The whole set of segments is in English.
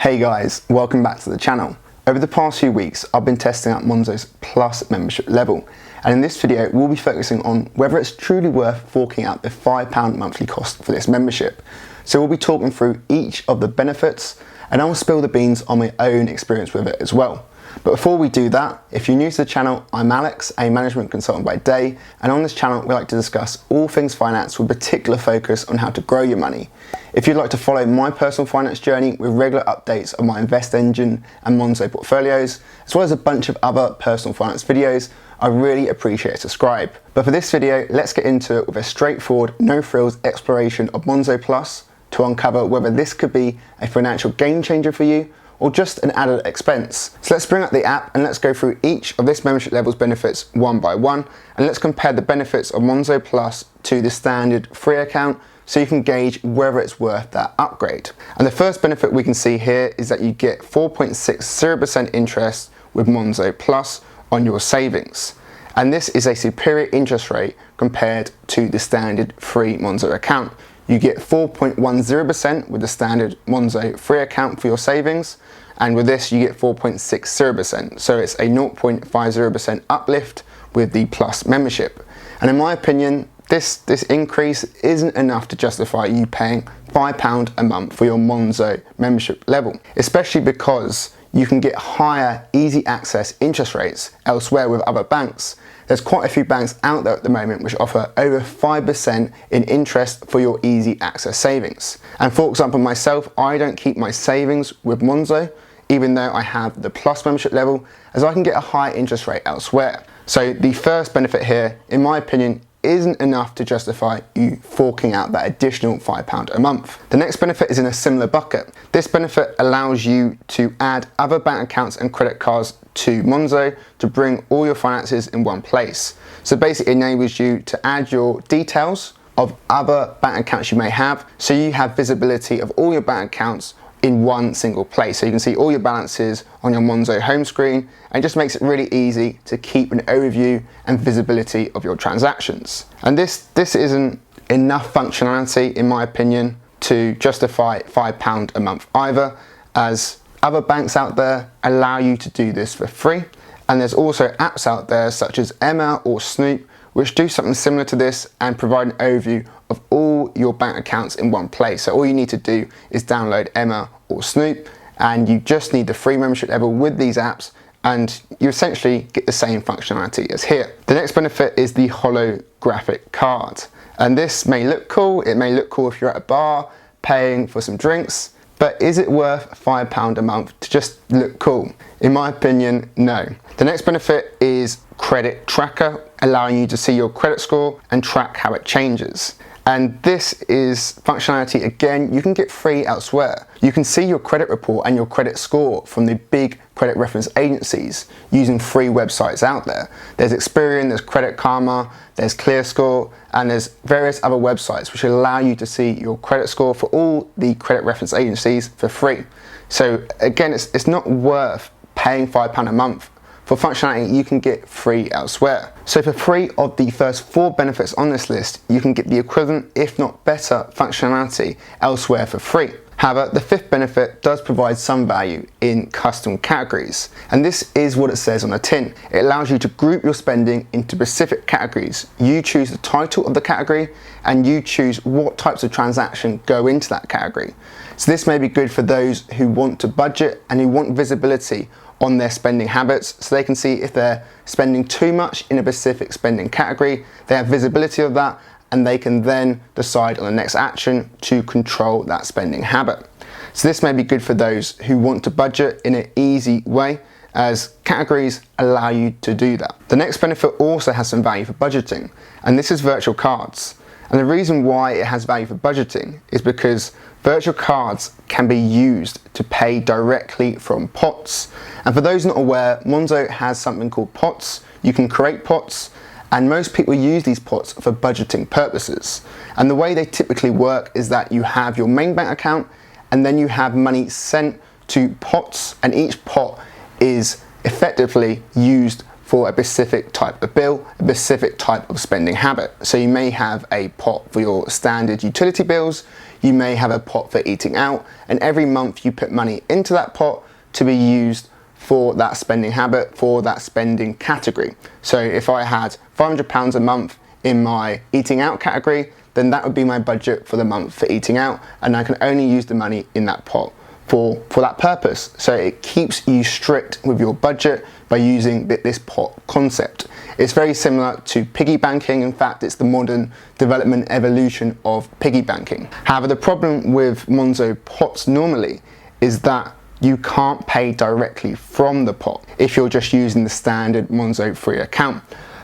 Hey guys, welcome back to the channel. Over the past few weeks, I've been testing out Monzo's Plus membership level, and in this video, we'll be focusing on whether it's truly worth forking out the £5 monthly cost for this membership. So we'll be talking through each of the benefits, and I'll spill the beans on my own experience with it as well. But before we do that, if you're new to the channel, I'm Alex, a management consultant by day, and on this channel we like to discuss all things finance with particular focus on how to grow your money. If you'd like to follow my personal finance journey with regular updates on my Invest Engine and Monzo portfolios, as well as a bunch of other personal finance videos, I really appreciate a subscribe. But for this video, let's get into it with a straightforward, no-frills exploration of Monzo Plus to uncover whether this could be a financial game changer for you or just an added expense. So let's bring up the app and let's go through each of this membership level's benefits one by one, and let's compare the benefits of Monzo Plus to the standard free account so you can gauge whether it's worth that upgrade. And the first benefit we can see here is that you get 4.60% interest with Monzo Plus on your savings. And this is a superior interest rate compared to the standard free Monzo account. You get 4.10% with the standard Monzo free account for your savings, and with this you get 4.60%, so it's a 0.50% uplift with the Plus membership. And in my opinion, this increase isn't enough to justify you paying £5 a month for your Monzo membership level, especially because you can get higher easy access interest rates elsewhere with other banks. There's quite a few banks out there at the moment which offer over 5% in interest for your easy access savings. And for example, myself, I don't keep my savings with Monzo, even though I have the Plus membership level, as I can get a higher interest rate elsewhere. So the first benefit here, in my opinion, isn't enough to justify you forking out that additional £5 a month. The next benefit is in a similar bucket. This benefit allows you to add other bank accounts and credit cards to Monzo to bring all your finances in one place. So basically it enables you to add your details of other bank accounts you may have, so you have visibility of all your bank accounts in one single place. So you can see all your balances on your Monzo home screen, and it just makes it really easy to keep an overview and visibility of your transactions. And this isn't enough functionality, in my opinion, to justify £5 a month either, as other banks out there allow you to do this for free. And there's also apps out there such as Emma or Snoop, which do something similar to this and provide an overview of all your bank accounts in one place. So all you need to do is download Emma or Snoop, and you just need the free membership level with these apps, and you essentially get the same functionality as here. The next benefit is the holographic card. And this may look cool. It may look cool if you're at a bar paying for some drinks, but is it worth £5 a month to just look cool? In my opinion, no. The next benefit is credit tracker, allowing you to see your credit score and track how it changes. And this is functionality, again, you can get free elsewhere. You can see your credit report and your credit score from the big credit reference agencies using free websites out there. There's Experian, there's Credit Karma, there's ClearScore, and there's various other websites which allow you to see your credit score for all the credit reference agencies for free. So again, it's not worth paying £5 a month for functionality you can get free elsewhere. So for 3 of the first 4 benefits on this list, you can get the equivalent, if not better, functionality elsewhere for free. However, the 5th benefit does provide some value in custom categories, and this is what it says on the tin. It allows you to group your spending into specific categories. You choose the title of the category, and you choose what types of transaction go into that category. So this may be good for those who want to budget and who want visibility on their spending habits, so they can see if they're spending too much in a specific spending category. They have visibility of that, and they can then decide on the next action to control that spending habit. So this may be good for those who want to budget in an easy way, as categories allow you to do that. The next benefit also has some value for budgeting, and this is virtual cards. And the reason why it has value for budgeting is because virtual cards can be used to pay directly from pots. And for those not aware, Monzo has something called pots. You can create pots, and most people use these pots for budgeting purposes. And the way they typically work is that you have your main bank account, and then you have money sent to pots, and each pot is effectively used for a specific type of bill, a specific type of spending habit. So you may have a pot for your standard utility bills, you may have a pot for eating out, and every month you put money into that pot to be used for that spending habit, for that spending category. So if I had £500 a month in my eating out category, then that would be my budget for the month for eating out, and I can only use the money in that pot for that purpose. So it keeps you strict with your budget by using this pot concept. It's very similar to piggy banking. In fact, it's the modern development evolution of piggy banking. However, the problem with Monzo pots normally is that you can't pay directly from the pot if you're just using the standard Monzo free account.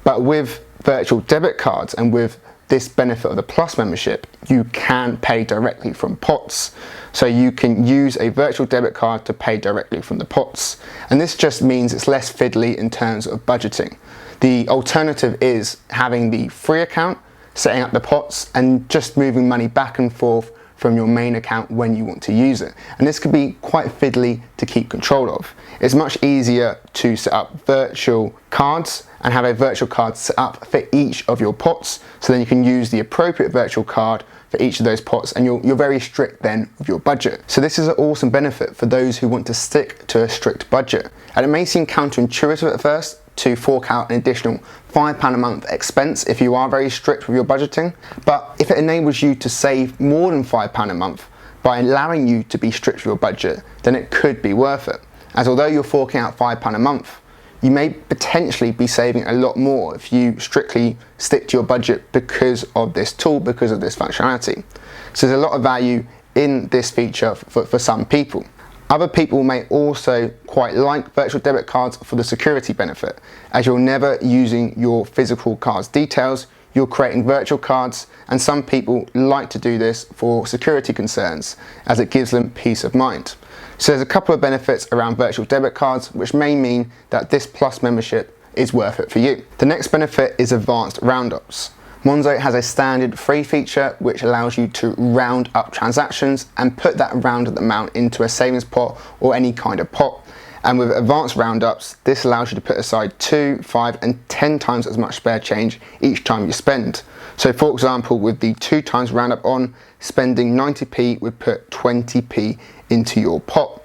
But with virtual debit cards and with this benefit of the Plus membership, you can pay directly from pots. So you can use a virtual debit card to pay directly from the pots. And this just means it's less fiddly in terms of budgeting. The alternative is having the free account, setting up the pots, and just moving money back and forth from your main account when you want to use it. And this could be quite fiddly to keep control of. It's much easier to set up virtual cards and have a virtual card set up for each of your pots, so then you can use the appropriate virtual card for each of those pots, and you're very strict then with your budget. So this is an awesome benefit for those who want to stick to a strict budget. And it may seem counterintuitive at first to fork out an additional £5 a month expense if you are very strict with your budgeting, but if it enables you to save more than £5 a month by allowing you to be strict with your budget, then it could be worth it. As although you're forking out £5 a month, you may potentially be saving a lot more if you strictly stick to your budget because of this tool, because of this functionality. So there's a lot of value in this feature for some people. Other people may also quite like virtual debit cards for the security benefit. As you're never using your physical card's details, you're creating virtual cards, and some people like to do this for security concerns as it gives them peace of mind. So there's a couple of benefits around virtual debit cards, which may mean that this Plus membership is worth it for you. The next benefit is advanced roundups. Monzo has a standard free feature which allows you to round up transactions and put that rounded amount into a savings pot or any kind of pot. And with advanced roundups, this allows you to put aside 2, 5 and 10 times as much spare change each time you spend. So for example, with the 2 times roundup on, spending 90p would put 20p into your pot.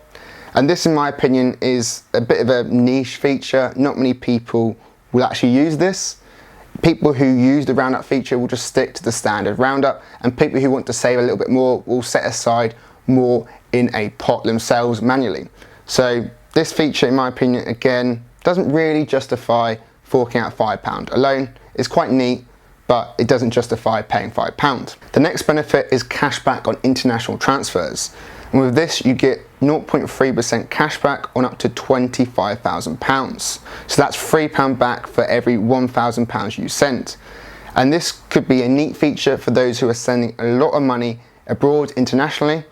And this, in my opinion, is a bit of a niche feature. Not many people will actually use this. People who use the roundup feature will just stick to the standard roundup, and people who want to save a little bit more will set aside more in a pot themselves manually. So this feature, in my opinion, again, doesn't really justify forking out £5 alone. It's quite neat, but it doesn't justify paying £5. The next benefit is cashback on international transfers. And with this, you get 0.3% cashback on up to £25,000. So that's £3 back for every £1,000 you send. And this could be a neat feature for those who are sending a lot of money abroad internationally,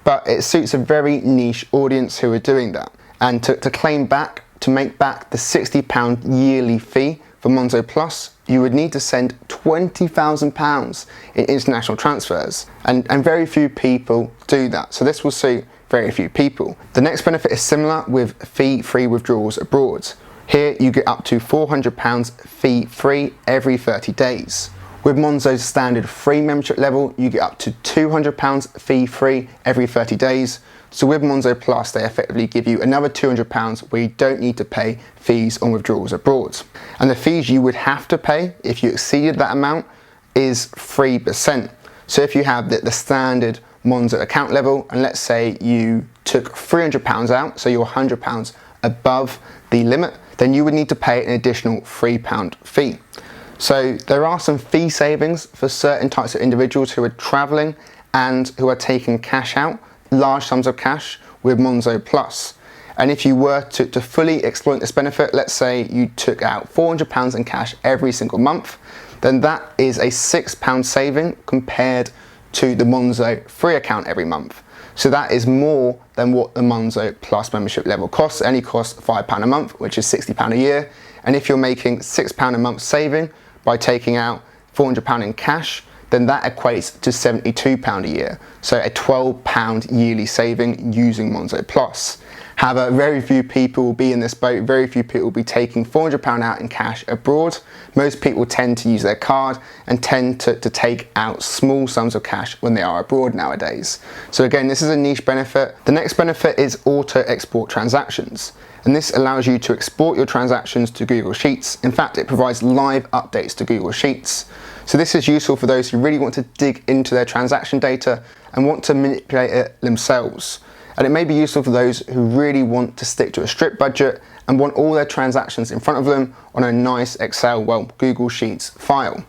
but it suits a very niche audience who are doing that. And to claim back, to make back the £60 yearly fee for Monzo Plus, you would need to send £20,000 in international transfers, and very few people do that. So this will suit very few people. The next benefit is similar with fee-free withdrawals abroad. Here you get up to £400 fee-free every 30 days. With Monzo's standard free membership level, you get up to £200 fee-free every 30 days. So with Monzo Plus, they effectively give you another £200 where you don't need to pay fees on withdrawals abroad. And the fees you would have to pay if you exceeded that amount is 3%. So if you have the standard Monzo account level, and let's say you took £300 out, so you're £100 above the limit, then you would need to pay an additional £3 fee. So there are some fee savings for certain types of individuals who are traveling and who are taking cash out, large sums of cash with Monzo Plus. And if you were to fully exploit this benefit, let's say you took out £400 in cash every single month, then that is a £6 saving compared to the Monzo free account every month. So that is more than what the Monzo Plus membership level costs. It only costs £5 a month, which is £60 a year. And if you're making £6 a month saving by taking out £400 in cash, then that equates to £72 a year. So a £12 yearly saving using Monzo Plus. However, very few people will be in this boat, very few people will be taking £400 out in cash abroad. Most people tend to use their card and tend to take out small sums of cash when they are abroad nowadays. So again, this is a niche benefit. The next benefit is auto export transactions. And this allows you to export your transactions to Google Sheets. In fact, it provides live updates to Google Sheets. So this is useful for those who really want to dig into their transaction data and want to manipulate it themselves. And it may be useful for those who really want to stick to a strict budget and want all their transactions in front of them on a nice Excel, well, Google Sheets file.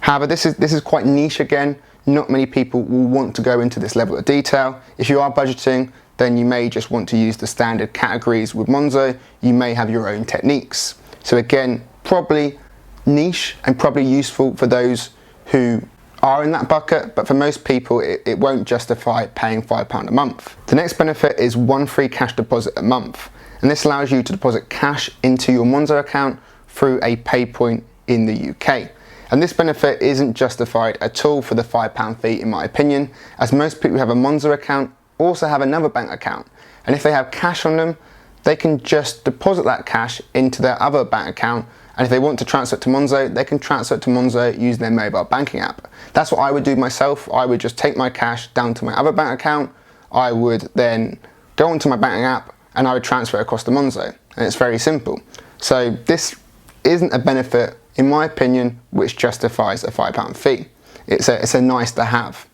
However, this is quite niche again. Not many people will want to go into this level of detail. If you are budgeting, then you may just want to use the standard categories with Monzo. You may have your own techniques. So again, probably niche and probably useful for those who are in that bucket, but for most people it won't justify paying £5 a month. The next benefit is one free cash deposit a month, and this allows you to deposit cash into your Monzo account through a PayPoint in the UK. And this benefit isn't justified at all for the £5 fee in my opinion, as most people who have a Monzo account also have another bank account, and if they have cash on them, they can just deposit that cash into their other bank account, and if they want to transfer it to Monzo, they can transfer it to Monzo using their mobile banking app. That's what I would do myself. I would just take my cash down to my other bank account, I would then go onto my banking app and I would transfer it across to Monzo, and it's very simple. So this isn't a benefit, in my opinion, which justifies a £5 fee. It's a nice to have.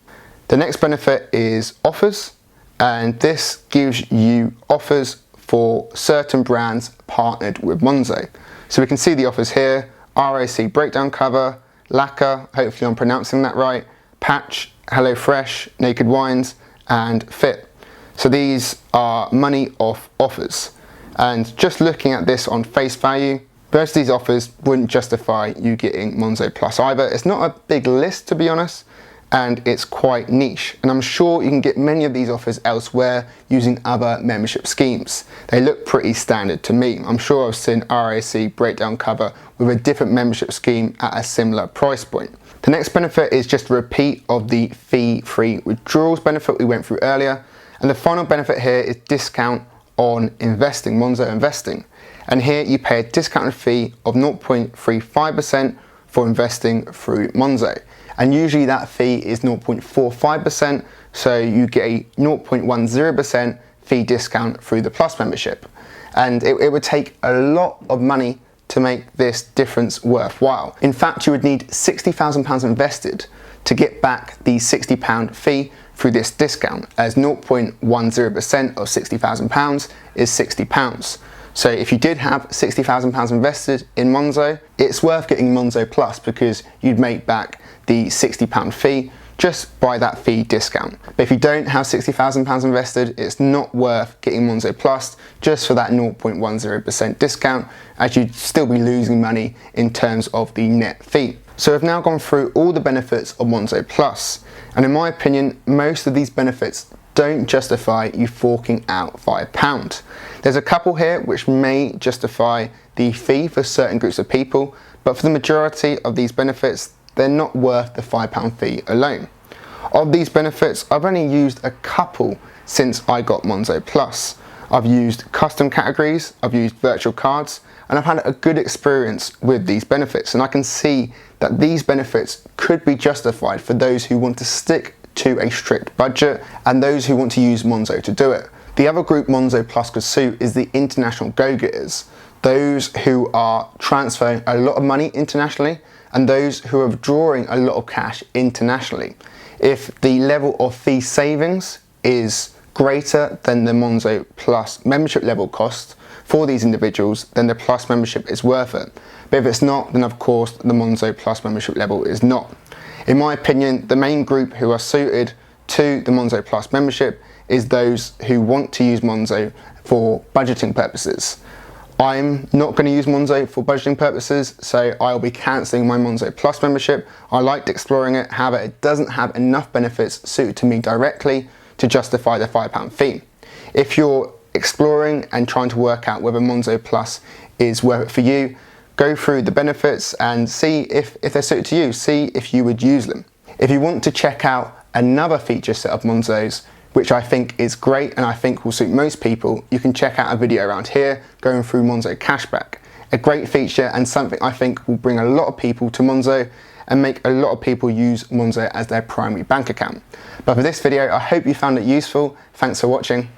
The next benefit is offers, and this gives you offers for certain brands partnered with Monzo. So we can see the offers here: RAC breakdown cover, Lacquer, hopefully I'm pronouncing that right, Patch, HelloFresh, Naked Wines, and Fit. So these are money off offers. And just looking at this on face value, most of these offers wouldn't justify you getting Monzo Plus either. It's not a big list, to be honest, and it's quite niche, and I'm sure you can get many of these offers elsewhere using other membership schemes. They look pretty standard to me. I'm sure I've seen RAC breakdown cover with a different membership scheme at a similar price point. The next benefit is just a repeat of the fee-free withdrawals benefit we went through earlier, and the final benefit here is discount on investing, Monzo investing. And here you pay a discounted fee of 0.35% for investing through Monzo. And usually that fee is 0.45%, so you get a 0.10% fee discount through the Plus membership. And it would take a lot of money to make this difference worthwhile. In fact, you would need £60,000 invested to get back the £60 fee through this discount, as 0.10% of £60,000 is £60. So if you did have £60,000 invested in Monzo, it's worth getting Monzo Plus because you'd make back the £60 fee just by that fee discount. But if you don't have £60,000 invested, it's not worth getting Monzo Plus just for that 0.10% discount, as you'd still be losing money in terms of the net fee. So we've now gone through all the benefits of Monzo Plus, and in my opinion, most of these benefits don't justify you forking out £5. There's a couple here which may justify the fee for certain groups of people, but for the majority of these benefits, they're not worth the £5 fee alone. Of these benefits, I've only used a couple since I got Monzo Plus. I've used custom categories, I've used virtual cards, and I've had a good experience with these benefits, and I can see that these benefits could be justified for those who want to stick to a strict budget and those who want to use Monzo to do it. The other group Monzo Plus could suit is the international go-getters, those who are transferring a lot of money internationally and those who are withdrawing a lot of cash internationally. If the level of fee savings is greater than the Monzo Plus membership level cost for these individuals, then the Plus membership is worth it. But if it's not, then of course the Monzo Plus membership level is not. In my opinion, the main group who are suited to the Monzo Plus membership is those who want to use Monzo for budgeting purposes. I'm not going to use Monzo for budgeting purposes, so I'll be cancelling my Monzo Plus membership. I liked exploring it, however it doesn't have enough benefits suited to me directly to justify the £5 fee. If you're exploring and trying to work out whether Monzo Plus is worth it for you, go through the benefits and see if they're suited to you, see if you would use them. If you want to check out another feature set of Monzo's which I think is great and I think will suit most people, you can check out a video around here going through Monzo Cashback. A great feature and something I think will bring a lot of people to Monzo and make a lot of people use Monzo as their primary bank account. But for this video, I hope you found it useful. Thanks for watching.